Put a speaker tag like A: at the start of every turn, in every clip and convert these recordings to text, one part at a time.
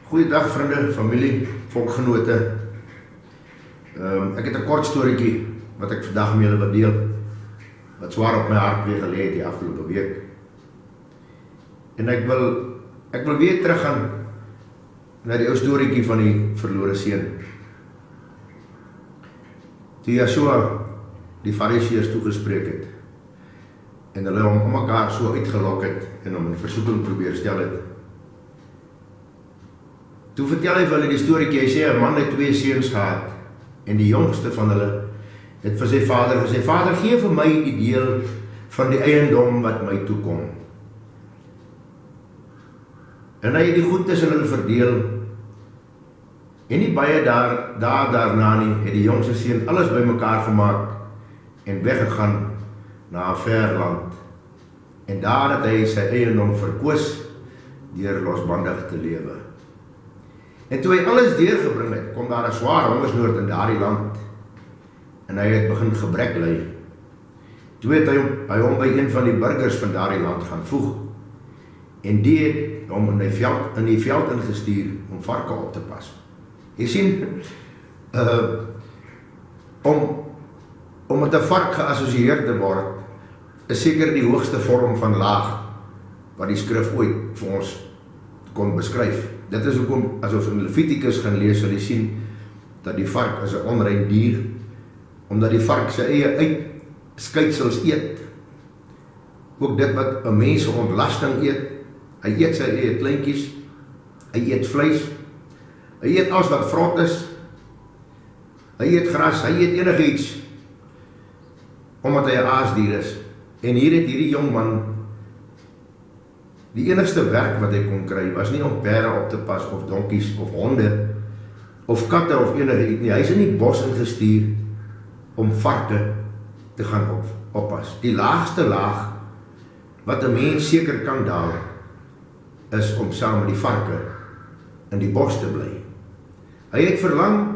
A: Goeiedag vriende, familie, volkgenote. Ek het 'n kort storieetjie wat ek vandag met julle wil deel, wat swaar op my hart weer gelê het die afgelope week. En ek wil weer teruggaan na die ou storieetjie van die verlore seun. Toe Yeshua die Fariseërs toegespreek het en hulle hom om mekaar so uitgelok het en hom in versoeking probeer stel het. Toe vertel hy vir hulle die storieetjie, hy sê 'n man het 2 seuns gehad en die jongste van hulle het vir sy vader gesê, Vader, gee vir my die deel van die eiendom wat my toekom. En hy het die goed tussen hulle verdeel en nie baie daarna nie, het die jongste seun alles bymekaar gemaak en weggegaan na 'n ver land. En daar het hy sy eiendom verkoos deur losbandig te lewe. En toe hy alles deurgebring het, kom daar 'n swaar hongersnood in daardie land. En hy het begin gebrek ly. Toe het hy hom by een van die burgers van daardie land gaan voeg. En die het hom in die veld ingestuur om varke op te pas. Jy sien, om met 'n vark geassosieer te word, is seker die hoogste vorm van laag wat die skrif ooit vir ons kon beskryf. Dit is hoekom, as ons in Levitikus gaan lees, sal jy sien dat die vark is 'n onrein dier, omdat die vark sy eie uitskytsels eet. Ook dit wat 'n mens se ontlasting eet. Hy eet sy eie kleintjies, hy eet vleis, hy eet alles wat vrot is, hy eet gras, hy eet enigiets, omdat hy 'n aasdier is. En hier het hierdie jong man, die enigste werk wat hy kon kry, was nie om perde op te pas, of donkies, of honde, of katte, of enigiets nie. Hy is in die bos ingestuur om varke te gaan oppas. Die laagste laag wat 'n mens seker kan daal, is om saam met die varke in die bos te bly. Hy het verlang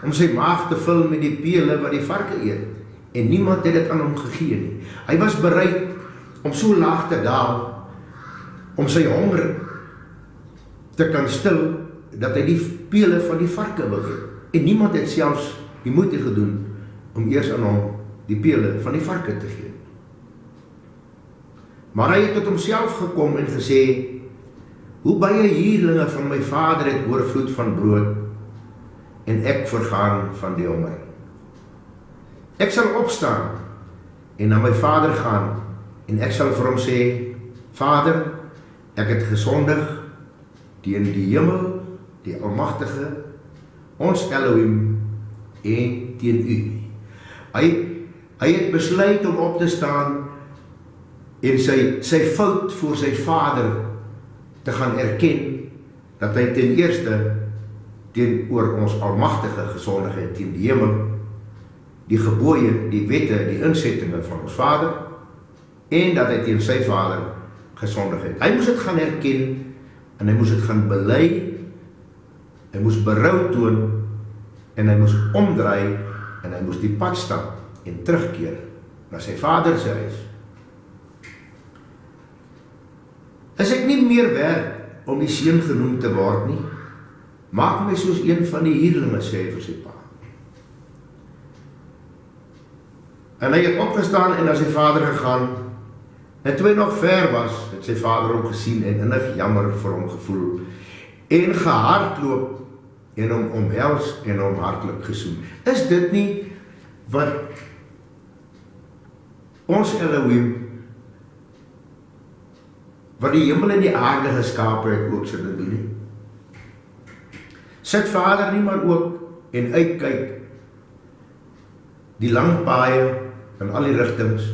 A: om sy maag te vul met die pele wat die varke eet, en niemand het dit aan hom gegee nie. Hy was bereid om so laag te daal, om sy honger te kan stil, dat hy die pele van die varke wil eet. En niemand het selfs die moeite gedoen om eers aan hom die pele van die varke te gee. Maar hy het tot homself gekom en gesê, hoe baie huurlinge van my vader het oorvloed van brood, en ek vergaan van die honger. Ek sal opstaan en na my vader gaan, en ek sal vir hom sê, Vader, ek het gesondig teen die hemel, die Almagtige, ons Elohim, en teen u. Hy het besluit om op te staan en sy fout voor sy vader te gaan erken, dat hy ten eerste teenoor ons Almagtige gesondig het, teen die hemel, die gebooie, die wette, die insettinge van ons vader, en dat hy teen sy vader gesondig het. Hy moes dit gaan erken, en hy moes dit gaan bely, hy moes berou toon, en hy moes omdraai, en hy moes die pad stap, en terugkeer na sy vader se huis. Is ek nie meer werd om die seun genoem te word nie? Maak my soos een van die huurlinge, sê hy vir sy pa. En hy het opgestaan en na sy vader gegaan, en toe hy nog ver was, het sy vader hom gesien en innig jammer vir hom gevoel, en gehardloop, en hom omhels en hom hartlik gesoen. Is dit nie wat ons Elohim, wat die hemel en die aarde geskapen het, ook so dit doen nie? Sit vader nie maar ook en uitkyk die lang paaie in al die rigtings,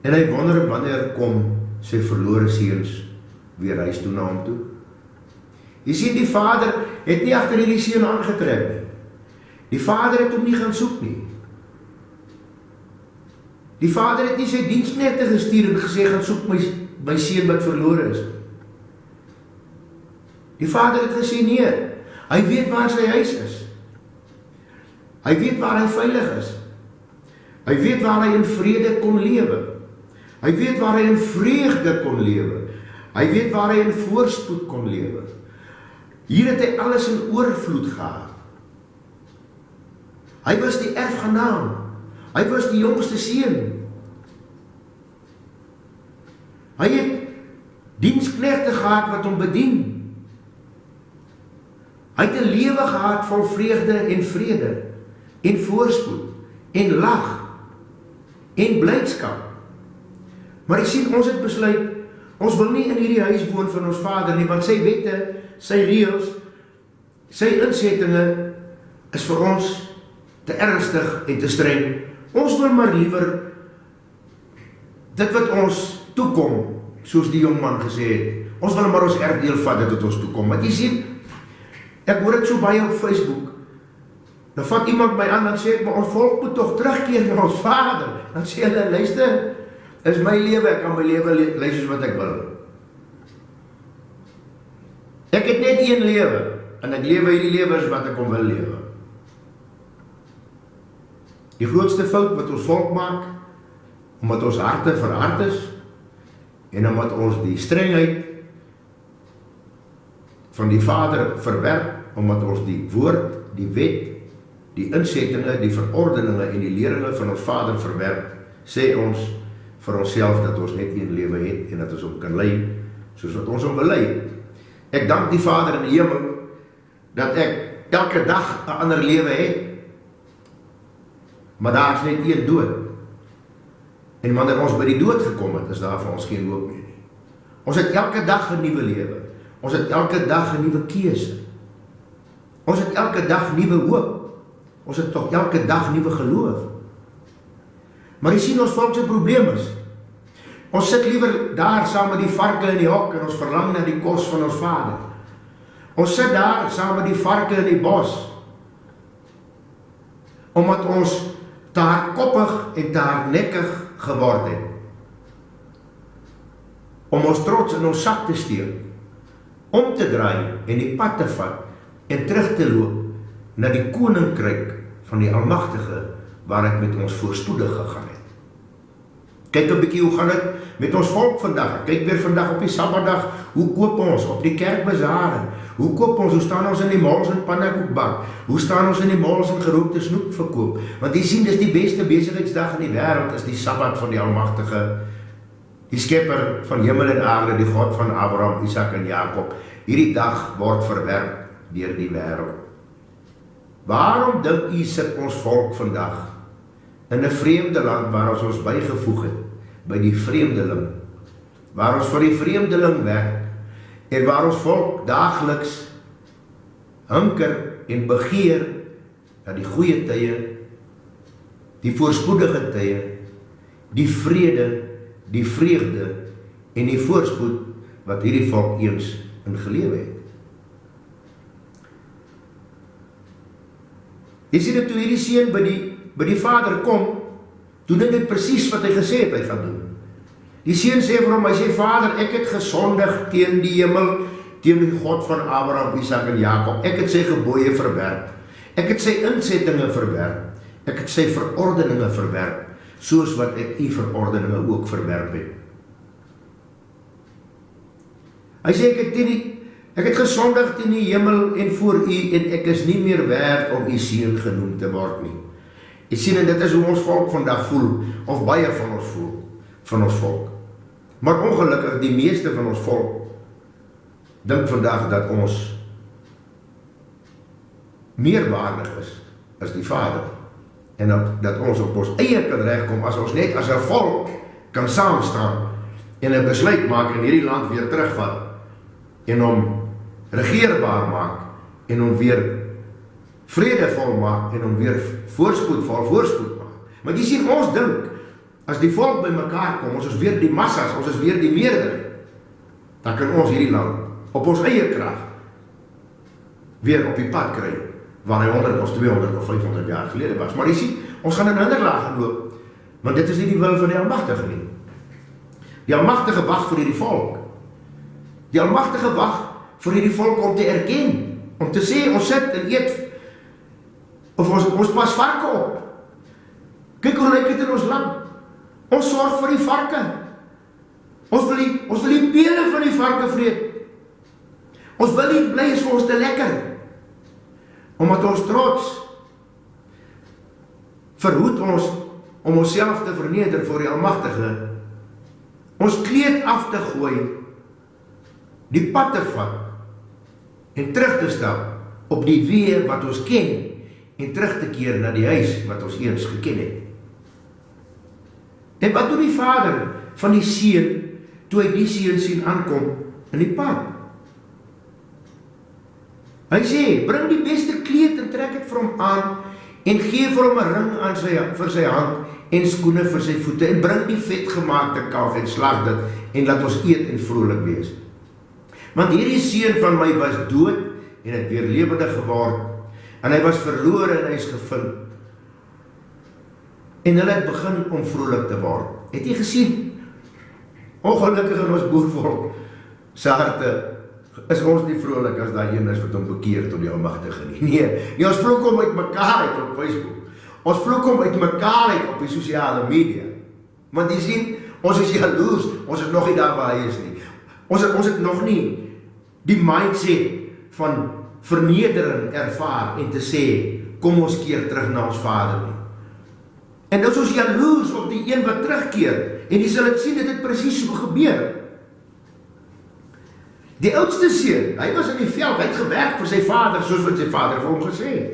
A: en hy wonder wanneer kom sy verlore seuns weer huis toe na hom toe? Jy sien, die vader het nie agter hierdie seun aangetrek nie. Die vader het hom nie gaan soek nie. Die vader het nie sy diensknegte gestuur en gesê, gaan soek my seun wat verlore is. Die vader het gesê, nee, hy weet waar sy huis is. Hy weet waar hy veilig is. Hy weet waar hy in vrede kon lewe. Hy weet waar hy in vreugde kon lewe. Hy weet waar hy in voorspoed kon lewe. Hier het hy alles in oorvloed gehad. Hy was die erfgenaam. Hy was die jongste seun. Hy het diensknegte gehad wat hom bedien. Hy het 'n lewe gehad vol vreugde en vrede, en voorspoed, en lag, en blydskap. Maar jy sien, ons het besluit, ons wil nie in hierdie huis woon van ons Vader nie, want sy wette, sy reëls, sy insettinge is vir ons te ernstig en te streng. Ons wil maar liewer dit wat ons toekom, soos die jongman gesê het, ons wil maar ons erfdeel vat dit wat ons toekom. Want jy sien, ek hoor dit so baie op Facebook, dan vat iemand my aan en sê ek, maar ons volk moet toch terugkeer na ons Vader. Dan sê hulle, luister, is my lewe, ek kan my lewe leef soos wat ek wil. Ek het net een lewe, en ek lewe hierdie lewe is wat ek om wil lewe. Die grootste fout wat ons volk maak, omdat ons harte verhard is, en omdat ons die strengheid van die Vader verwerp, omdat ons die woord, die wet, die insettinge, die verordeninge en die leringe van ons Vader verwerp, sê ons vir onsself dat ons net een lewe het, en dat ons hom kan lei, soos wat ons hom wil lei. Ek dank die Vader in die hemel, dat ek elke dag 'n ander lewe het, maar daar is net een dood. En wanneer ons by die dood gekom het, is daar vir ons geen hoop meer nie. Ons het elke dag 'n nuwe lewe. Ons het elke dag 'n nuwe keuse. Ons het elke dag nuwe hoop. Ons het toch elke dag nuwe geloof. Maar jy sien, ons volk se probleem is, ons sit liewer daar saam met die varke in die hok, en ons verlang na die kos van ons Vader. Ons sit daar saam met die varke in die bos, omdat ons te hardkoppig en te hardnekkig geword het, om ons trots in ons sak te steek, om te draai en die pad te vat, en terug te loop na die koninkryk van die Almagtige, waar ek met ons voorspoedig gegaan het. Kyk 'n bietjie hoe gaan dit met ons volk vandag. Kyk weer vandag op die Sabbatdag, hoe koop ons op die kerkbazare? Hoe koop ons, hoe staan ons in die malls en pannekoek bak? Hoe staan ons in die malls en gerookte snoep verkoop? Want jy sien, dis die beste besigheidsdag in die wêreld, is die Sabbat van die Almagtige, die skepper van hemel en aarde, die God van Abraham, Isak en Jakob. Hierdie dag word verwerp deur die wêreld. Waarom dink u sit ons volk vandag in 'n vreemde land waar ons bygevoeg het, by die vreemdeling, waar ons vir die vreemdeling werk, en waar ons volk daagliks hunker en begeer na die goeie tye, die voorspoedige tye, die vrede, die vreugde en die voorspoed wat hierdie volk eens in gelewe het. Jy sien dit, toe hierdie seun by die Vader kom, doen hy presies wat hy gesê het hy gaan doen. Die seun sê vir hom, hy sê, Vader, ek het gesondig teen die hemel, teen die God van Abraham, Isak en Jakob. Ek het sy gebooie verwerp. Ek het sy insettinge verwerp. Ek het sy verordeninge verwerp, soos wat ek u verordeninge ook verwerp het. Hy sê, ek het gesondig teen die hemel en voor u, en ek is nie meer werd om u seun genoem te word nie. Jy sien, en dit is hoe ons volk vandag voel, of baie van ons voel, van ons volk. Maar ongelukkig, die meeste van ons volk dink vandag dat ons meer waardig is as die Vader, en dat ons op ons eie kan regkom, as ons net as 'n volk kan saamstaan en 'n besluit maak en hierdie land weer terugvat en hom regeerbaar maak en hom weer vredevol maak en hom weer voorspoed maak. Maar jy sien, ons dink, as die volk by mekaar kom, ons is weer die massas, ons is weer die meerderheid, dan kan ons hierdie land op ons eie krag weer op die pad kry, waar hy 100 of 200 of 500 jaar gelede was. Maar jy sien, ons gaan in 'n hinderlaag gaan loop, want dit is nie die wil van die Almagtige nie. Die Almagtige wag vir hierdie volk. Die Almagtige wag vir hierdie volk om te erken, om te sê, ons sit en eet, of ons pas varke op. Kyk hoe lyk dit in ons land. Ons sorg vir die varke. Ons wil die pele van die varke vreet. Ons wil nie bly is vir ons te lekker, omdat ons trots verhoed ons om onsself te verneder voor die Almagtige, ons kleed af te gooi, die pad te vat, en terug te stap op die weë wat ons ken, en terug te keer na die huis wat ons eens geken het. En wat doen die vader van die seun, toe hy die seun sien aankom in die pad? Hy sê, bring die beste kleed en trek het vir hom aan, en gee vir hom 'n ring aan vir sy hand, en skoene vir sy voete, en bring die vetgemaakte kalf en slag dit, en laat ons eet en vrolik wees. Want hierdie seun van my was dood, en het weer lewendig geword, en hy was verlore en hy is gevind. En hulle het begin om vrolik te word. Het jy gesien? Ongelukkig in ons boervolk se harte is ons nie vrolik as daai een is wat hom bekeer tot die Almagtige nie. Nee, ons vloek hom uit mekaar uit op Facebook. Ons vloek hom uit mekaar uit op die sosiale media. Want jy sien, ons is jaloers, ons is nog nie daar waar hy is nie. Ons het nog nie die mindset van vernedering ervaar en te sê, kom ons keer terug na ons Vader nie. En nou is ons jaloers op die een wat terugkeer, en jy sal het sien, dit het presies so gebeur. Die oudste seun, hy was in die veld, hy het gewerk vir sy vader, soos wat sy vader vir hom gesê het.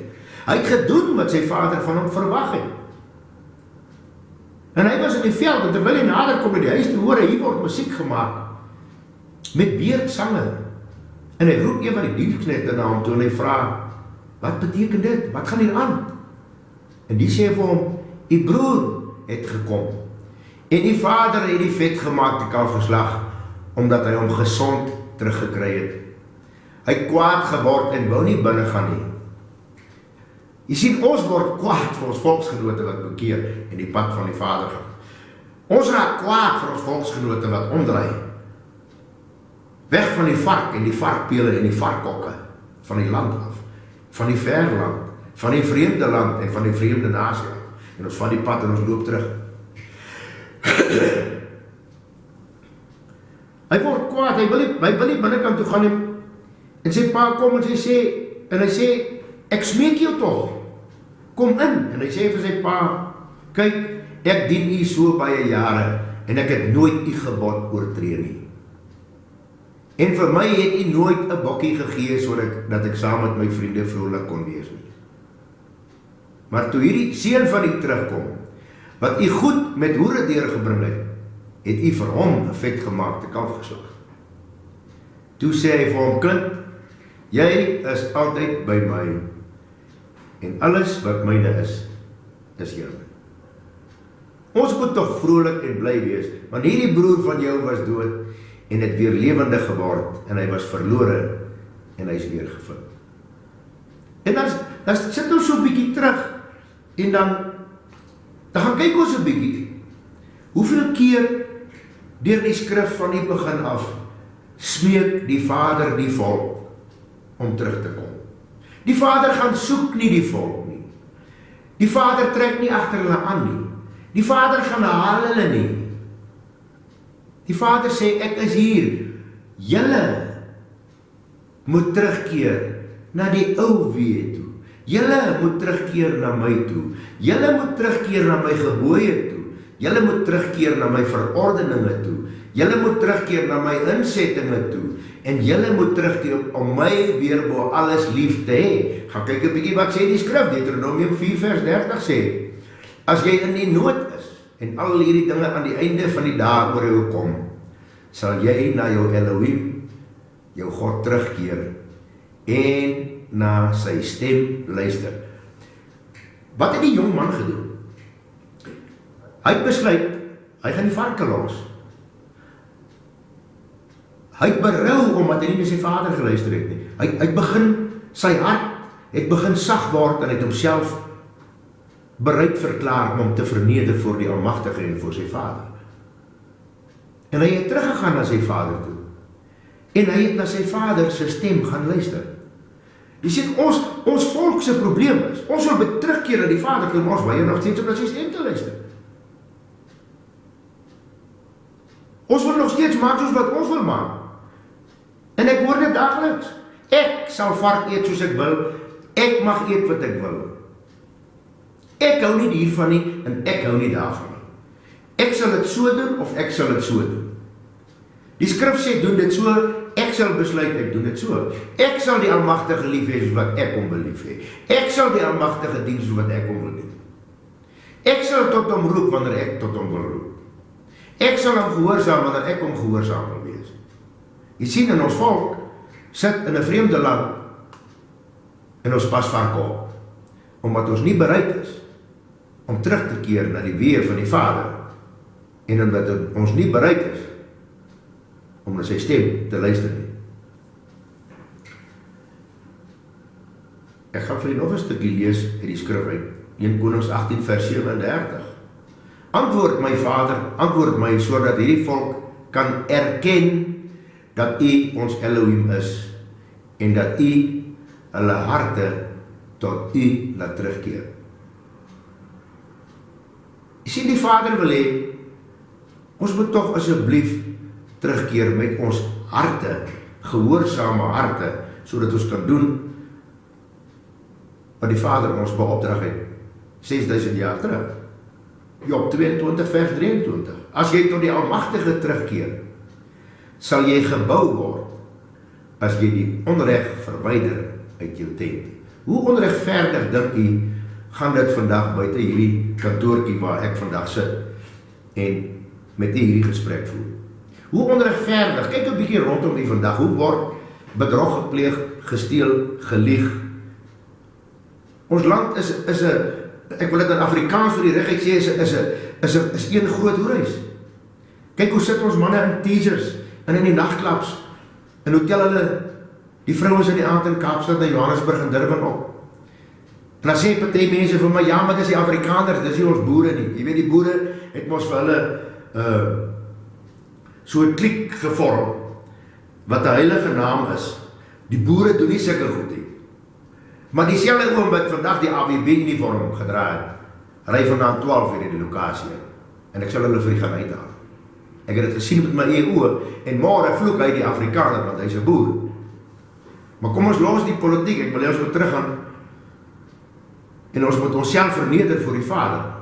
A: Hy het gedoen wat sy vader van hom verwag het. En hy was in die veld, en terwyl hy nader kom in die huis te hoor, hier word musiek gemaak, met beerdsange. En hy roep een van die diensknegte na hom toe, en hy vra, wat beteken dit? Wat gaan hier aan? En die sê vir hom, die broer het gekom, en die vader het die vetgemaakte kalf geslag, omdat hy hom gesond teruggekry het. Hy het kwaad geword en wou nie binne gaan nie. Jy sien, ons word kwaad vir ons volksgenote wat bekeer en die pad van die Vader gaan. Ons raak kwaad vir ons volksgenote wat omdraai. Weg van die vark en die varkpele en die varkkokke, van die land af, van die verland, van die vreemde land en van die vreemde nasie af. En ons van die pad en ons loop terug. Hy word kwaad, hy wil nie binnekant toe gaan nie, en sy pa kom en hy sê, ek smeek jou tog, kom in, en hy sê vir sy pa, kyk, ek dien u so baie jare, en ek het nooit u gebod oortree nie. En vir my het u nooit 'n bokkie gegee, sodat ek saam met my vriende vrolik kon wees nie. Maar toe hierdie seun van u terugkom, wat u goed met hoere deurgebring het u vir hom 'n vetgemaakte kalf geslag. Toe sê hy vir hom, kind, jy is altyd by my, en alles wat myne is joune. Ons moet tog vrolik en bly wees, want hierdie broer van jou was dood, en het weer lewendig geword, en hy was verlore, en hy is weer gevind. En dan sit ons so 'n bietjie terug, en dan gaan kyk ons 'n bietjie, hoeveel keer deur die skrif van die begin af, smeek die Vader die volk om terug te kom. Die Vader gaan soek nie die volk nie. Die Vader trek nie agter hulle aan nie. Die Vader gaan haal hulle nie. Die Vader sê, ek is hier. Julle moet terugkeer na die ou weë toe. Julle moet terugkeer na my toe. Julle moet terugkeer na my gebooie toe. Julle moet terugkeer na my verordeninge toe. Julle moet terugkeer na my insettinge toe. En julle moet terugkeer om my weer bo alles lief te hê. Gaan kyk 'n bietjie wat sê die skrif. Deuteronomium 4 vers 30 sê, as jy in die nood is, en al hierdie dinge aan die einde van die dag oor jou kom, sal jy na jou Elohim, jou God terugkeer, en na sy stem luister. Wat het die jong man gedoen? Hy het besluit, hy gaan die varke los. Hy het berou omdat hy nie met sy vader geluister het nie. Hy het begin, sy hart het begin sag word, en het homself bereid verklaar om hom te verneder voor die Almagtige en voor sy vader. En hy het teruggegaan na sy vader toe. En hy het na sy vader sy stem gaan luister. Jy sien, ons volk se probleem is, ons wil terugkeer na die Vader toe, maar ons weier nog steeds om na sy stem te luister. Ons wil nog steeds maak soos wat ons wil maak. En ek hoor dit dageliks. Ek sal vark eet soos ek wil, ek mag eet wat ek wil. Ek hou nie hiervan nie, en ek hou nie daarvan nie. Ek sal dit so doen, of ek sal dit so doen. Die skrif sê, doen dit so, ek sal besluit, ek doen dit so. Ek sal die Almagtige lief hê, soos wat ek hom wil lief hê. Ek sal die Almagtige dien, soos wat ek hom wil dien. Ek sal tot hom roep, wanneer ek tot hom wil roep. Ek sal hom gehoorsaam, wanneer ek hom gehoorsaam wil wees. Jy sien, in ons volk, sit in 'n vreemde land, en ons pas varke op, omdat ons nie bereid is, om terug te keer na die weë van die Vader, en omdat ons nie bereid is, om na sy stem te luister nie. Ek gaan vir julle nog 'n stukkie lees uit die skrif uit 1 Konings 18 vers 37. Antwoord my Vader, antwoord my, sodat hierdie volk kan erken dat U ons Elohim is, en dat U hulle harte tot U laat terugkeer. Jy sien, die Vader wil hê, ons moet tog asseblief terugkeer met ons harte, gehoorsame harte, sodat ons kan doen wat die Vader ons beopdrag het 6000 jaar terug. Job 22 vers 23. As jy tot die Almagtige terugkeer, sal jy gebou word, as jy die onreg verwyder uit jou tent. Hoe onregverdig dink u, gaan dit vandag buite hierdie kantoortjie waar ek vandag sit, en met u hierdie gesprek voer. Hoe onregverdig, kyk 'n bietjie rondom u vandag, hoe word bedrog gepleeg, gesteel, gelieg. Ons land is 'n, ek wil dit in Afrikaans vir die regheid sê, is een groot hoereis. Kyk hoe sit ons manne in teasers, en in die nagklubs, en hoe tel hulle die vrouens in die aand in Kaapstad, in Johannesburg en Durban op. En dan sê party mense vir my, ja, maar dis die Afrikaners, dis nie ons boere nie. Jy weet, die boere het mos vir hulle so 'n kliek gevorm, wat 'n heilige naam is. Die boere doen nie sulke goed nie. Maar dieselfde oom wat vandag die AWB uniform gedra het, ry vandaan 12 uur in die lokasie, en ek sal hulle vir die gaan uithaal. Ek het dit gesien met my eie oë, en môre vloek hy die Afrikaner, want hy's 'n boer. Maar kom ons los die politiek, ek wil hê ons moet teruggaan, en ons moet onsself verneder voor die Vader.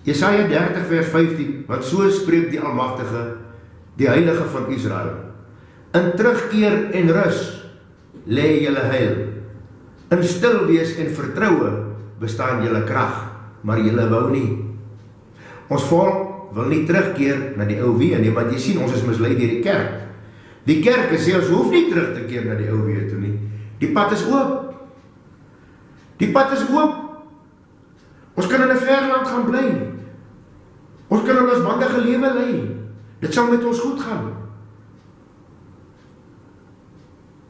A: Jesaja 30 vers 15, want so spreek die Almagtige, die Heilige van Israel. In terugkeer en rus, lê julle heil. In stil wees en vertroue, bestaan julle krag, maar julle wou nie. Ons volk wil nie terugkeer na die ou weë nie, want jy sien, ons is mislei deur die kerk. Die kerk sê, ons hoef nie terug te keer na die ou weë toe nie. Die pad is oop. Die pad is oop. Ons kan in 'n ver land gaan bly. Ons kan in ons bandige lewe lei. Dit sal met ons goed gaan.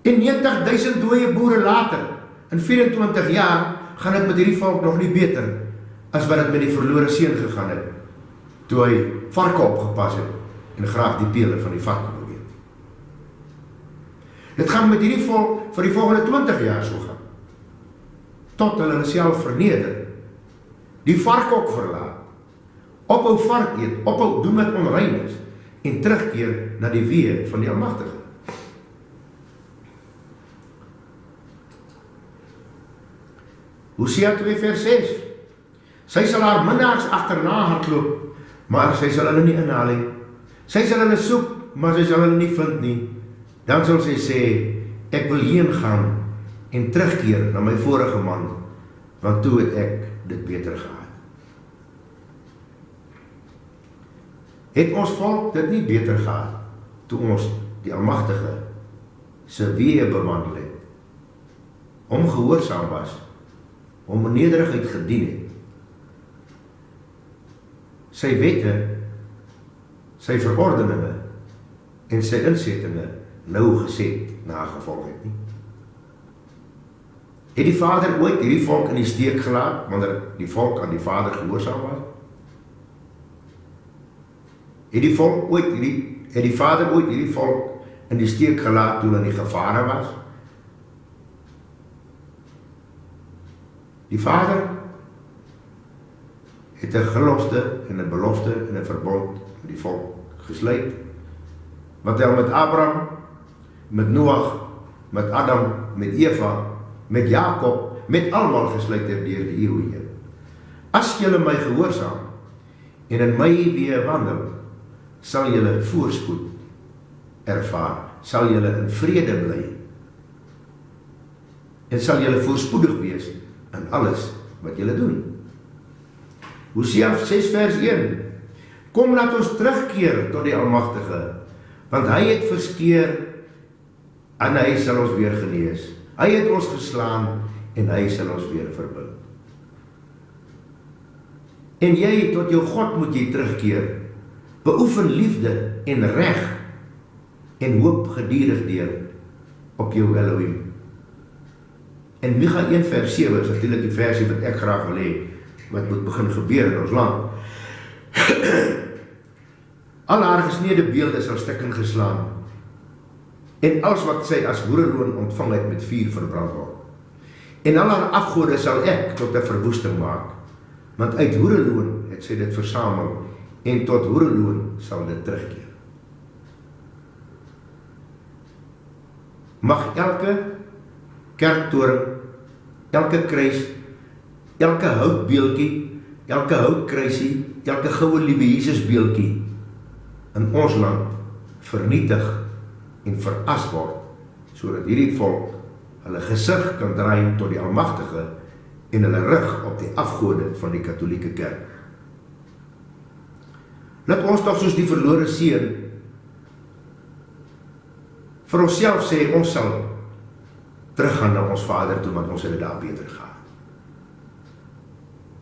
A: En 90.000 dooie boere later, in 24 jaar, gaan dit met hierdie volk nog nie beter, as wat dit met die verlore seun gegaan het, toe hy varke opgepas het, en graag die pele van die varke wil eet. Dit gaan met hierdie volk vir die volgende 20 jaar so gaan, tot hulle self verneder, die varkhok verlaat, ophou vark eet, ophou doen wat onrein is, en terugkeer na die weë van die Almagtige. Hosea 2 vers 6. Sy sal haar minnaars agterna hardloop, maar sy sal hulle nie inhaal nie. Sy sal hulle soek, maar sy sal hulle nie vind nie. Dan sal sy sê, ek wil heen gaan en terugkeer na my vorige man, want toe het ek dit beter gehad. Het ons volk dit nie beter gehad, toe ons die Almagtige se weë bewandel het, hom gehoorsaam was, hom in nederigheid gedien het, sy wette, sy verordeninge en sy insettinge nou geset nagevolg het nie. Het die Vader ooit hierdie volk in die steek gelaat, wanneer die volk aan die Vader gehoorsaam was? Het die Vader ooit hierdie volk in die steek gelaat toe hulle in die gevare was? Die Vader het 'n gelofte en 'n belofte en 'n verbond met die volk gesluit, wat hy al met Abraham, met Noach, met Adam, met Eva, met Jakob, met almal gesluit het deur die eeue heen. As julle my gehoorsaam en in my weë wandel, sal julle voorspoed ervaar, sal julle in vrede bly en sal julle voorspoedig wees in alles wat julle doen. Hosea 6 vers 1. Kom, laat ons terugkeer tot die Almagtige, want hy het verskeer en hy sal ons weer genees. Hy het ons geslaan en hy sal ons weer verbind. En jy, tot jou God moet jy terugkeer. Beoefen liefde en reg en hoop geduldig deur op jou Elohim. En Micha 1 vers 7 is natuurlik die versie wat ek graag wil hê, wat moet begin gebeur in ons land. Al haar gesnede beelde sal stukken geslaan, en alles wat sy as hoereloon ontvang het met vuur verbrand word. En al haar afgode sal ek tot 'n verwoesting maak, want uit hoereloon het sy dit versamel, en tot hoereloon sal dit terugkeer. Mag elke kerktoring, elke kruis, elke houtbeeldjie, elke houtkruisie, elke goue liewe Jesus beeldjie in ons land vernietig en veras word, sodat hierdie volk hulle gesig kan draai tot die Almagtige en hulle rug op die afgode van die Katolieke Kerk. Laat ons toch soos die verlore seun vir onsself sê, ons sal teruggaan na ons Vader toe, want ons het dit daar beter gaan.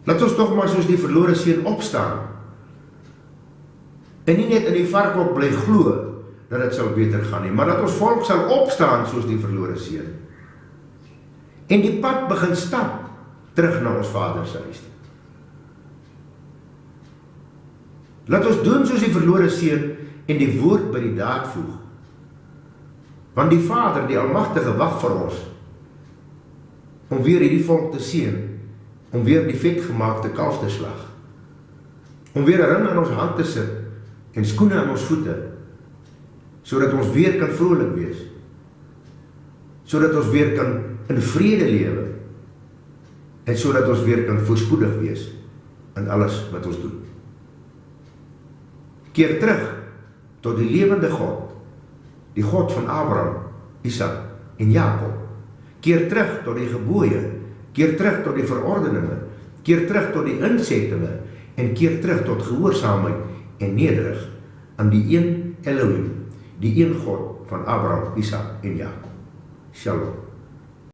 A: Laat ons toch maar soos die verlore seun opstaan en nie net in die varkhok bly glo dat het sal beter gaan nie, maar dat ons volk sal opstaan soos die verlore seun en die pad begin stap terug na ons Vader se huis. Laat ons doen soos die verlore seun en die woord by die daad voeg, want die Vader, die Almagtige, wag vir ons om weer hierdie volk te seën, om weer die vetgemaakte kalf te slag, om weer 'n ring in ons hand te sit en skoene aan ons voete, sodat ons weer kan vrolik wees, sodat ons weer kan in vrede lewe, en sodat ons weer kan voorspoedig wees in alles wat ons doen. Keer terug tot die lewende God, die God van Abraham, Isak en Jakob. Keer terug tot die gebooie, keer terug tot die verordeninge, keer terug tot die insettinge, en keer terug tot gehoorsaamheid en nederig aan die een Elohim, die een God van Abraham, Isak en Jakob. Shalom.